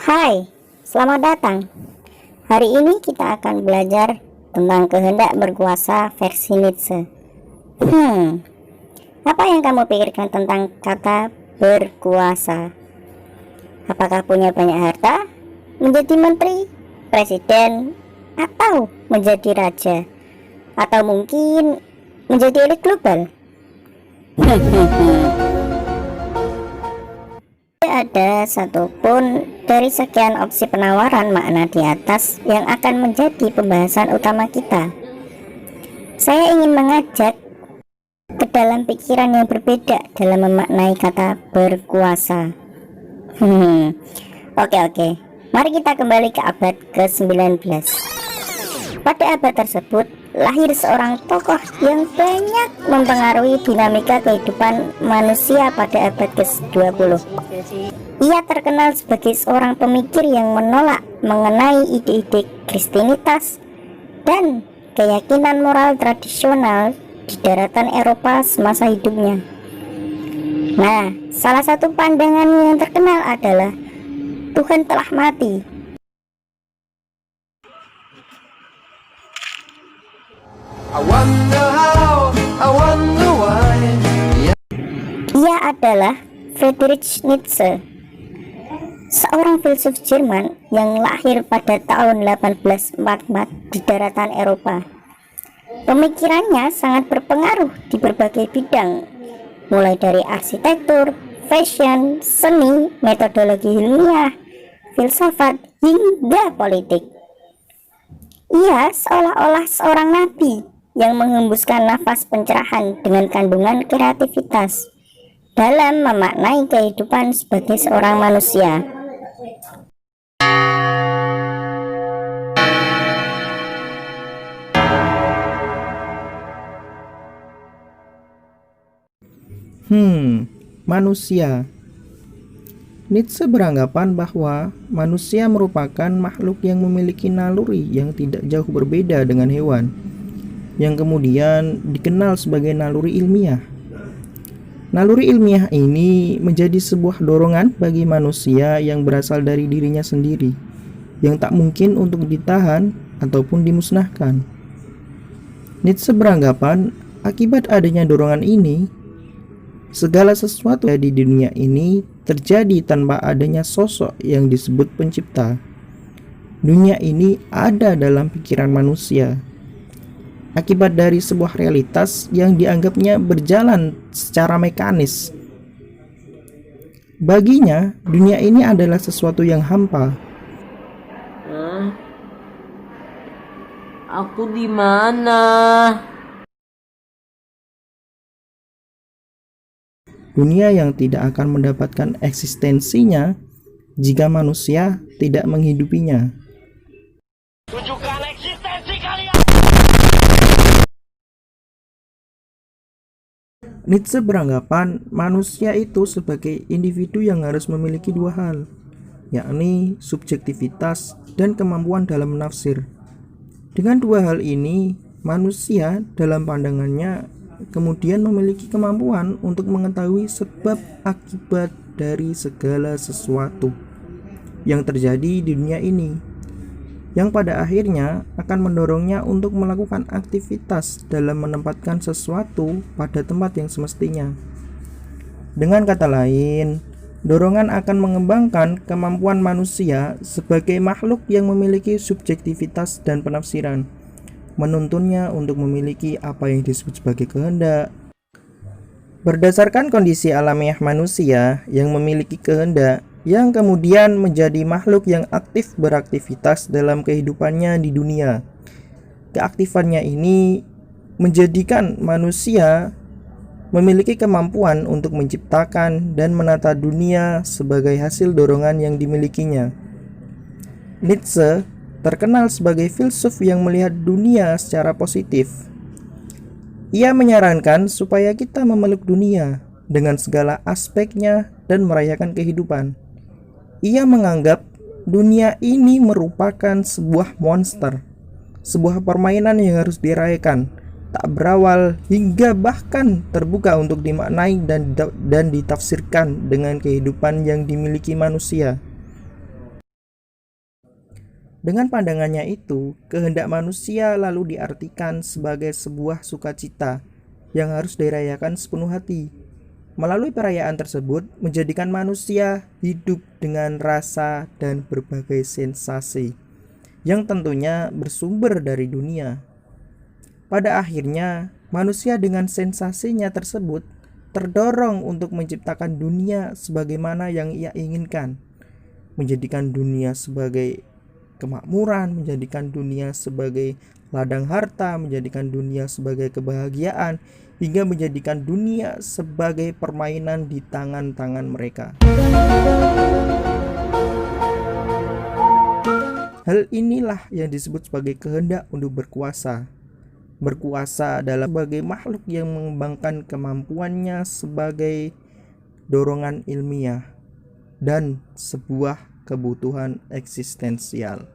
Hai, selamat datang. Hari ini kita akan belajar tentang kehendak berkuasa versi Nietzsche. Apa yang kamu pikirkan tentang kata berkuasa? Apakah punya banyak harta, menjadi menteri, presiden, atau menjadi raja? Atau mungkin menjadi elit global? Tidak ada satupun dari sekian opsi penawaran makna di atas yang akan menjadi pembahasan utama kita. Saya ingin mengajak ke dalam pikiran yang berbeda dalam memaknai kata berkuasa. Oke. Mari kita kembali ke abad ke-19. Pada abad tersebut, lahir seorang tokoh yang banyak mempengaruhi dinamika kehidupan manusia pada abad ke-20. Ia terkenal sebagai seorang pemikir yang menolak mengenai ide-ide Kristenitas dan keyakinan moral tradisional di daratan Eropa semasa hidupnya. Nah, salah satu pandangan yang terkenal adalah Tuhan telah mati. Ia adalah Friedrich Nietzsche, seorang filsuf Jerman yang lahir pada tahun 1844 di daratan Eropa. Pemikirannya sangat berpengaruh di berbagai bidang, mulai dari arsitektur, fashion, seni, metodologi ilmiah, filsafat, hingga politik. Ia seolah-olah seorang nabi yang menghembuskan nafas pencerahan dengan kandungan kreativitas dalam memaknai kehidupan sebagai seorang manusia. Manusia. Nietzsche beranggapan bahwa manusia merupakan makhluk yang memiliki naluri yang tidak jauh berbeda dengan hewan, yang kemudian dikenal sebagai naluri ilmiah. Naluri ilmiah ini menjadi sebuah dorongan bagi manusia yang berasal dari dirinya sendiri, yang tak mungkin untuk ditahan ataupun dimusnahkan. Nietzsche beranggapan akibat adanya dorongan ini, segala sesuatu di dunia ini terjadi tanpa adanya sosok yang disebut pencipta. Dunia ini ada dalam pikiran manusia, akibat dari sebuah realitas yang dianggapnya berjalan secara mekanis. Baginya, dunia ini adalah sesuatu yang hampa. Aku di mana? Dunia yang tidak akan mendapatkan eksistensinya jika manusia tidak menghidupinya. Tunjukkan eksistensi kalian. Nietzsche beranggapan manusia itu sebagai individu yang harus memiliki dua hal, yakni subjektivitas dan kemampuan dalam menafsir. Dengan dua hal ini, manusia dalam pandangannya kemudian memiliki kemampuan untuk mengetahui sebab akibat dari segala sesuatu yang terjadi di dunia ini, yang pada akhirnya akan mendorongnya untuk melakukan aktivitas dalam menempatkan sesuatu pada tempat yang semestinya. Dengan kata lain, dorongan akan mengembangkan kemampuan manusia sebagai makhluk yang memiliki subjektivitas dan penafsiran, menuntunnya untuk memiliki apa yang disebut sebagai kehendak. Berdasarkan kondisi alamiah manusia yang memiliki kehendak, yang kemudian menjadi makhluk yang aktif beraktivitas dalam kehidupannya di dunia. Keaktifannya ini menjadikan manusia memiliki kemampuan untuk menciptakan dan menata dunia sebagai hasil dorongan yang dimilikinya. Nietzsche terkenal sebagai filsuf yang melihat dunia secara positif. Ia menyarankan supaya kita memeluk dunia dengan segala aspeknya dan merayakan kehidupan. Ia menganggap dunia ini merupakan sebuah monster, sebuah permainan yang harus dirayakan, tak berawal hingga bahkan terbuka untuk dimaknai dan ditafsirkan dengan kehidupan yang dimiliki manusia. Dengan pandangannya itu, kehendak manusia lalu diartikan sebagai sebuah sukacita yang harus dirayakan sepenuh hati. Melalui perayaan tersebut, menjadikan manusia hidup dengan rasa dan berbagai sensasi yang tentunya bersumber dari dunia. Pada akhirnya, manusia dengan sensasinya tersebut terdorong untuk menciptakan dunia sebagaimana yang ia inginkan, menjadikan dunia sebagai kemakmuran, menjadikan dunia sebagai ladang harta, menjadikan dunia sebagai kebahagiaan, hingga menjadikan dunia sebagai permainan di tangan-tangan mereka. Hal inilah yang disebut sebagai kehendak untuk berkuasa. Berkuasa adalah sebagai makhluk yang mengembangkan kemampuannya sebagai dorongan ilmiah dan sebuah kebutuhan eksistensial.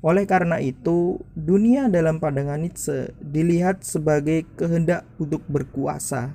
Oleh karena itu, dunia dalam pandangan Nietzsche dilihat sebagai kehendak untuk berkuasa,